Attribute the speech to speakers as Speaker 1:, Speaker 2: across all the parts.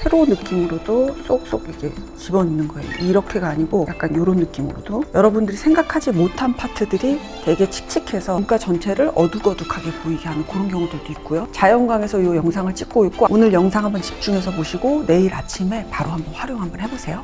Speaker 1: 세로 느낌으로도 쏙쏙 이게 집어넣는 거예요. 이렇게가 아니고 약간 이런 느낌으로도 여러분들이 생각하지 못한 파트들이 되게 칙칙해서 눈가 전체를 어둑어둑하게 보이게 하는 그런 경우들도 있고요. 자연광에서 이 영상을 찍고 있고 오늘 영상 한번 집중해서 보시고 내일 아침에 바로 한번 활용 한번 해보세요.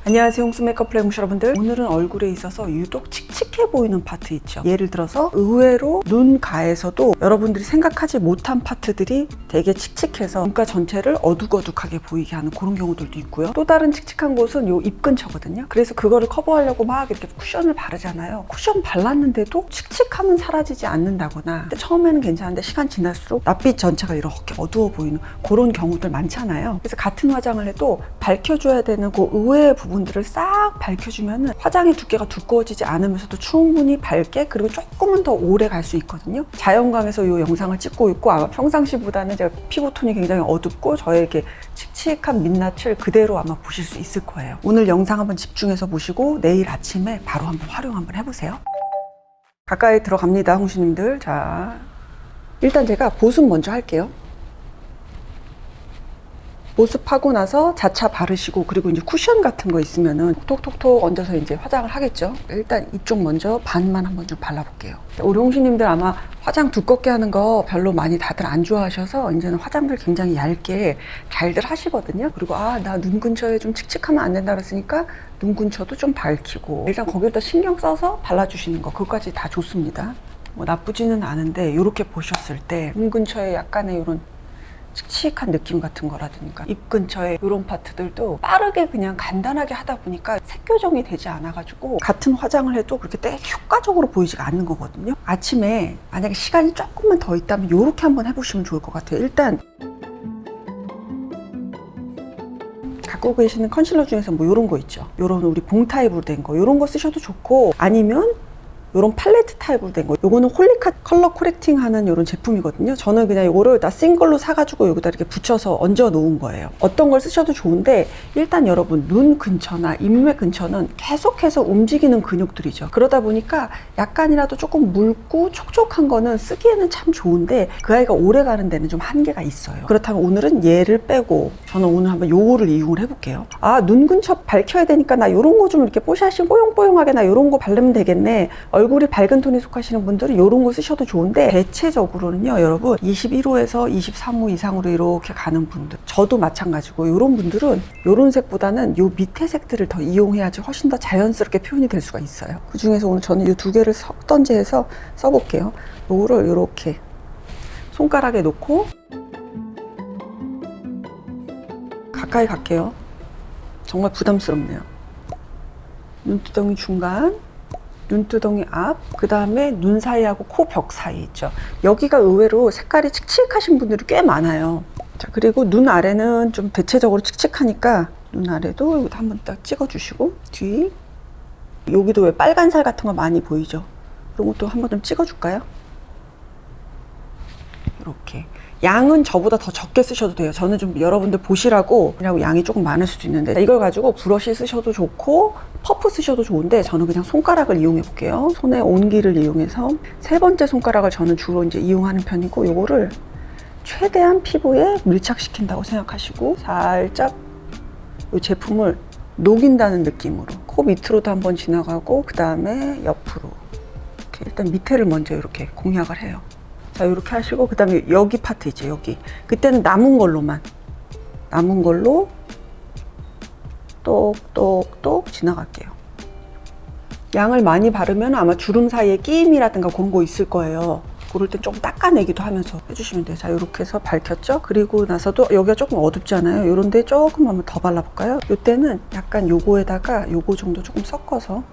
Speaker 1: 안녕하세요, 홍수 메이크업 플레이무시 여러분들. 오늘은 얼굴에 있어서 유독 칙칙해 보이는 파트 있죠. 예를 들어서 의외로 눈가에서도 여러분들이 생각하지 못한 파트들이 되게 칙칙해서 눈가 전체를 어둑어둑하게 보이게 하는 그런 경우들도 있고요. 또 다른 칙칙한 곳은 요 입 근처거든요. 그래서 그거를 커버하려고 막 이렇게 쿠션을 바르잖아요. 쿠션 발랐는데도 칙칙함은 사라지지 않는다거나 처음에는 괜찮은데 시간 지날수록 낯빛 전체가 이렇게 어두워 보이는 그런 경우들 많잖아요. 그래서 같은 화장을 해도 밝혀줘야 되는 그 의외의 부분들을 싹 밝혀주면 화장의 두께가 두꺼워지지 않으면서도 충분히 밝게 그리고 조금은 더 오래 갈 수 있거든요. 자연광에서 이 영상을 찍고 있고 아마 평상시보다는 제가 피부톤이 굉장히 어둡고 저의 이렇게 칙칙한 민낯을 그대로 아마 보실 수 있을 거예요. 오늘 영상 한번 집중해서 보시고 내일 아침에 바로 한번 활용 한번 해보세요. 가까이 들어갑니다, 홍시님들. 자, 일단 제가 보습 먼저 할게요. 보습하고 나서 자차 바르시고 그리고 이제 쿠션 같은 거 있으면은 톡톡톡 얹어서 이제 화장을 하겠죠. 일단 이쪽 먼저 반만 한번 좀 발라볼게요. 우리 홍시님들 아마 화장 두껍게 하는 거 별로 많이 다들 안 좋아하셔서 이제는 화장들 굉장히 얇게 잘들 하시거든요. 그리고 나 눈 근처에 좀 칙칙하면 안 된다 그랬으니까 눈 근처도 좀 밝히고 일단 거기다 신경 써서 발라주시는 거 그것까지 다 좋습니다. 뭐 나쁘지는 않은데 이렇게 보셨을 때 눈 근처에 약간의 이런 칙칙한 느낌 같은 거라든가 입 근처에 이런 파트들도 빠르게 그냥 간단하게 하다 보니까 색교정이 되지 않아가지고 같은 화장을 해도 그렇게 되게 효과적으로 보이지가 않는 거거든요. 아침에 만약에 시간이 조금만 더 있다면 이렇게 한번 해보시면 좋을 것 같아요. 일단 갖고 계시는 컨실러 중에서 뭐 이런 거 있죠. 이런 우리 봉 타입으로 된 거 이런 거 쓰셔도 좋고 아니면 요런 팔레트 타입으로 된 거. 요거는 홀리카 컬러 코렉팅 하는 요런 제품이거든요. 저는 그냥 요거를 다 싱글로 사가지고 여기다 이렇게 붙여서 얹어 놓은 거예요. 어떤 걸 쓰셔도 좋은데 일단 여러분 눈 근처나 입맥 근처는 계속해서 움직이는 근육들이죠. 그러다 보니까 약간이라도 조금 묽고 촉촉한 거는 쓰기에는 참 좋은데 그 아이가 오래 가는 데는 좀 한계가 있어요. 그렇다면 오늘은 얘를 빼고 저는 오늘 한번 요거를 이용을 해볼게요. 눈 근처 밝혀야 되니까 나 요런 거 좀 이렇게 뽀샤시 뽀용뽀용하게 나 요런 거 바르면 되겠네. 얼굴이 밝은 톤에 속하시는 분들은 이런 거 쓰셔도 좋은데 대체적으로는요 여러분 21호에서 23호 이상으로 이렇게 가는 분들 저도 마찬가지고 이런 분들은 이런 색보다는 요 밑에 색들을 더 이용해야지 훨씬 더 자연스럽게 표현이 될 수가 있어요. 그 중에서 오늘 저는 이 두 개를 섞던지해서 써볼게요. 요거를 이렇게 손가락에 놓고 가까이 갈게요. 정말 부담스럽네요. 눈두덩이 중간 눈두덩이 앞, 그 다음에 눈 사이하고 코 벽 사이 있죠. 여기가 의외로 색깔이 칙칙하신 분들이 꽤 많아요. 자, 그리고 눈 아래는 좀 대체적으로 칙칙하니까 눈 아래도 여기도 한번 딱 찍어주시고 뒤 여기도 왜 빨간 살 같은 거 많이 보이죠? 그런 것도 한번 좀 찍어줄까요? 이렇게 양은 저보다 더 적게 쓰셔도 돼요. 저는 좀 여러분들 보시라고 그냥 양이 조금 많을 수도 있는데 이걸 가지고 브러쉬 쓰셔도 좋고 퍼프 쓰셔도 좋은데 저는 그냥 손가락을 이용해 볼게요. 손의 온기를 이용해서 세 번째 손가락을 저는 주로 이제 이용하는 편이고 요거를 최대한 피부에 밀착시킨다고 생각하시고 살짝 이 제품을 녹인다는 느낌으로 코 밑으로도 한번 지나가고 그 다음에 옆으로 이렇게 일단 밑에를 먼저 이렇게 공략을 해요. 자, 이렇게 하시고 그 다음에 여기 파트 있죠, 여기. 그때는 남은 걸로 똑똑똑 지나갈게요. 양을 많이 바르면 아마 주름 사이에 끼임이라든가 그런 거 있을 거예요. 그럴 땐 조금 닦아내기도 하면서 해주시면 돼요. 자, 이렇게 해서 밝혔죠? 그리고 나서도 여기가 조금 어둡잖아요. 요런 데 조금 한번 더 발라볼까요? 요때는 약간 요거에다가 요거 정도 조금 섞어서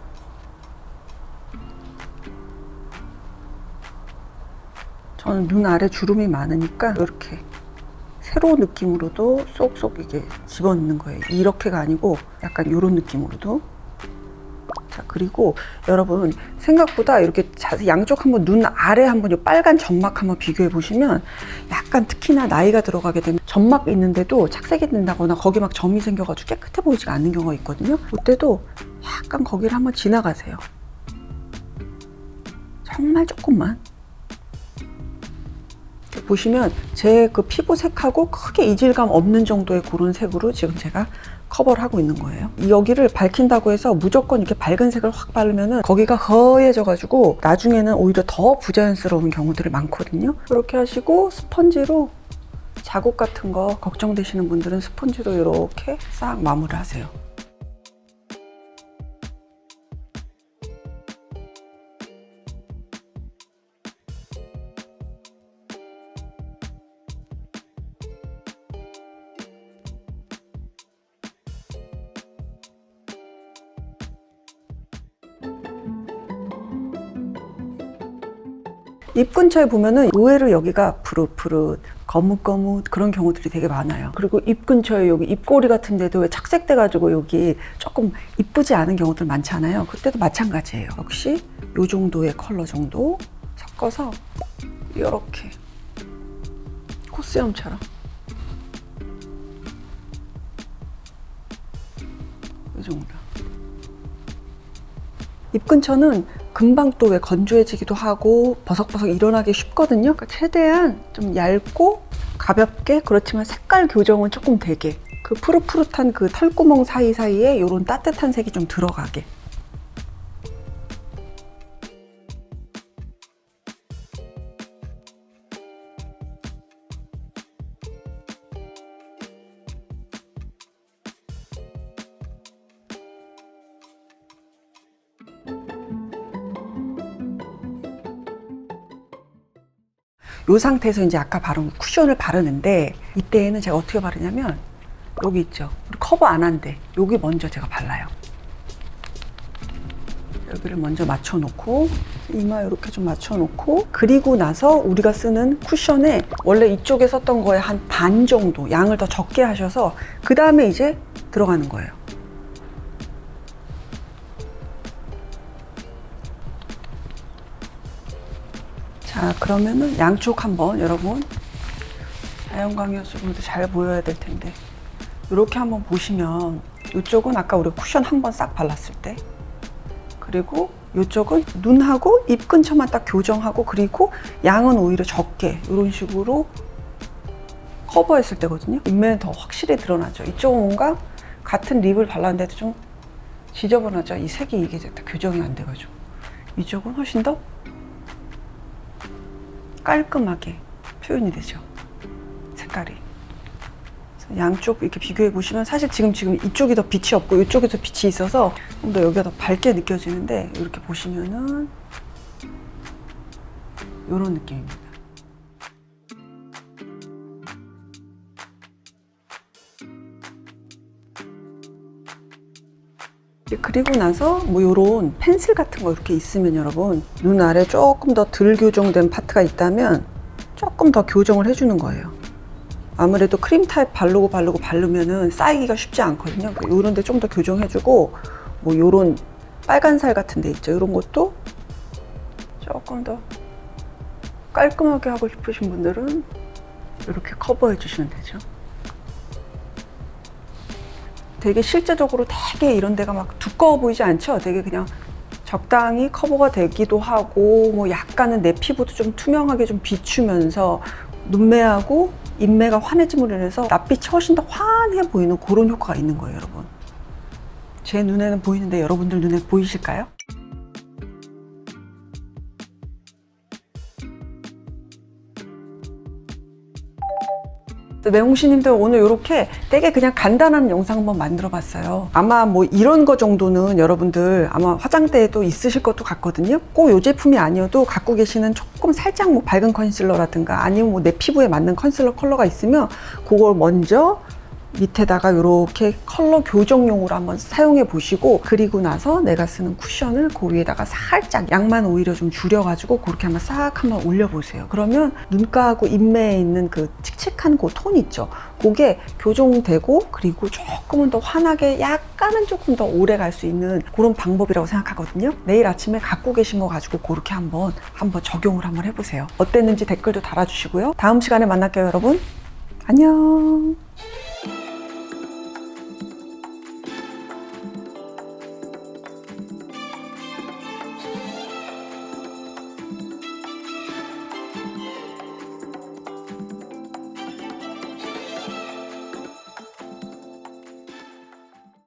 Speaker 1: 저는 눈 아래 주름이 많으니까 이렇게 세로 느낌으로도 쏙쏙 이게 집어넣는 거예요. 이렇게가 아니고 약간 이런 느낌으로도. 자, 그리고 여러분 생각보다 이렇게 자세히 양쪽 한번 눈 아래 한번 이 빨간 점막 한번 비교해 보시면 약간 특히나 나이가 들어가게 되면 점막 있는데도 착색이 된다거나 거기 막 점이 생겨가지고 깨끗해 보이지가 않는 경우가 있거든요. 그때도 약간 거기를 한번 지나가세요. 정말 조금만. 보시면 제 그 피부색하고 크게 이질감 없는 정도의 그런 색으로 지금 제가 커버를 하고 있는 거예요. 여기를 밝힌다고 해서 무조건 이렇게 밝은 색을 확 바르면은 거기가 허해져 가지고 나중에는 오히려 더 부자연스러운 경우들이 많거든요. 이렇게 하시고 스펀지로 자국 같은 거 걱정되시는 분들은 스펀지로 이렇게 싹 마무리 하세요. 입 근처에 보면은 의외로 여기가 푸릇푸릇, 거뭇거뭇 그런 경우들이 되게 많아요. 그리고 입 근처에 여기 입꼬리 같은 데도 왜 착색돼가지고 여기 조금 이쁘지 않은 경우들 많잖아요. 그때도 마찬가지예요. 역시 이 정도의 컬러 정도 섞어서 이렇게 콧세럼처럼 이 정도. 입 근처는 금방 또 왜 건조해지기도 하고 버석버석 일어나기 쉽거든요. 그러니까 최대한 좀 얇고 가볍게, 그렇지만 색깔 교정은 조금 되게, 그 푸릇푸릇한 그 털구멍 사이사이에 이런 따뜻한 색이 좀 들어가게. 이 상태에서 이제 아까 바른 쿠션을 바르는데, 이때에는 제가 어떻게 바르냐면 여기 있죠, 우리 커버 안 한데 여기 먼저 제가 발라요. 여기를 먼저 맞춰 놓고 이마 이렇게 좀 맞춰 놓고, 그리고 나서 우리가 쓰는 쿠션에 원래 이쪽에 썼던 거에 한 반 정도 양을 더 적게 하셔서 그 다음에 이제 들어가는 거예요. 자, 그러면은 양쪽 한번 여러분, 자연광이 여러분들 잘 보여야 될 텐데, 이렇게 한번 보시면 이쪽은 아까 우리 쿠션 한번 싹 발랐을 때, 그리고 이쪽은 눈하고 입 근처만 딱 교정하고, 그리고 양은 오히려 적게 이런 식으로 커버했을 때거든요. 입면은 더 확실히 드러나죠. 이쪽은 뭔가 같은 립을 발랐는데도 좀 지저분하죠. 이 색이 이게 교정이 안 돼가지고. 이쪽은 훨씬 더 깔끔하게 표현이 되죠, 색깔이. 양쪽 이렇게 비교해 보시면 사실 지금 이쪽이 더 빛이 없고 이쪽이 더 빛이 있어서 좀 더 여기가 더 밝게 느껴지는데, 이렇게 보시면은 이런 느낌입니다. 그리고 나서 뭐 요런 펜슬 같은 거 이렇게 있으면 여러분, 눈 아래 조금 더 덜 교정된 파트가 있다면 조금 더 교정을 해주는 거예요. 아무래도 크림 타입 바르면은 쌓이기가 쉽지 않거든요. 요런 데 좀 더 교정해주고, 뭐 요런 빨간 살 같은 데 있죠, 요런 것도 조금 더 깔끔하게 하고 싶으신 분들은 이렇게 커버해 주시면 되죠. 되게 실제적으로 되게 이런 데가 막 두꺼워 보이지 않죠? 되게 그냥 적당히 커버가 되기도 하고, 뭐 약간은 내 피부도 좀 투명하게 좀 비추면서 눈매하고 입매가 환해짐으로 인해서 낯빛이 훨씬 더 환해 보이는 그런 효과가 있는 거예요, 여러분. 제 눈에는 보이는데 여러분들 눈에 보이실까요? 매홍씨님들 오늘 이렇게 되게 그냥 간단한 영상 한번 만들어 봤어요. 아마 뭐 이런 거 정도는 여러분들 아마 화장대에도 있으실 것도 같거든요. 꼭 이 제품이 아니어도 갖고 계시는 조금 살짝 뭐 밝은 컨실러라든가 아니면 뭐 내 피부에 맞는 컨실러 컬러가 있으면 그걸 먼저 밑에다가 이렇게 컬러 교정용으로 한번 사용해 보시고, 그리고 나서 내가 쓰는 쿠션을 그 위에다가 살짝 양만 오히려 좀 줄여가지고 그렇게 한번 싹 한번 올려보세요. 그러면 눈가하고 입매에 있는 그 칙칙한 그 톤 있죠, 그게 교정되고, 그리고 조금은 더 환하게 약간은 조금 더 오래 갈 수 있는 그런 방법이라고 생각하거든요. 내일 아침에 갖고 계신 거 가지고 그렇게 한번 적용을 한번 해보세요. 어땠는지 댓글도 달아주시고요. 다음 시간에 만날게요, 여러분. 안녕.